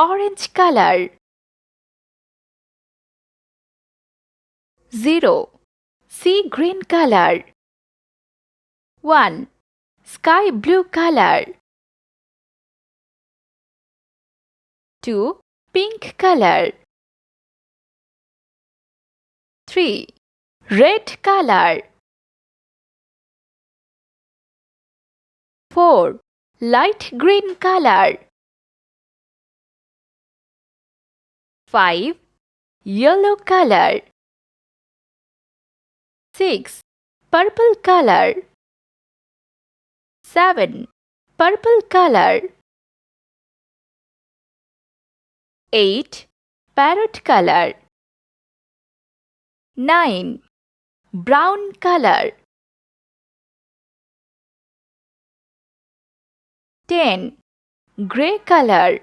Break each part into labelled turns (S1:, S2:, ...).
S1: orange color. 0. Sea green color. 1. Sky blue color. 2. Pink color. 3. Red color. 4. Light green color. 5. Yellow color. 6. Purple color. 7. Purple color. 8. Parrot color. 9. Brown color. 10. Gray color.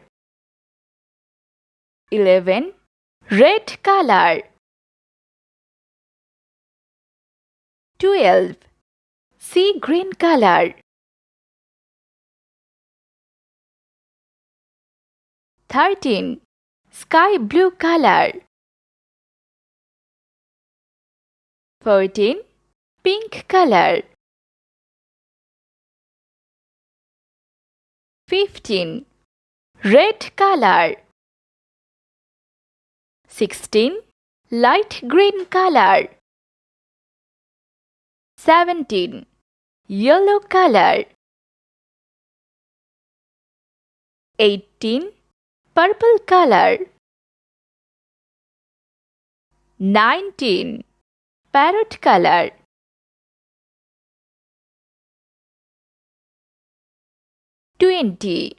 S1: 11. Red color. 12. Sea green color. 13. Sky blue color. 14. Pink color. 15. Red color. 16. Light green color. 17. Yellow color. 18. Purple color. 19. Parrot color. 20.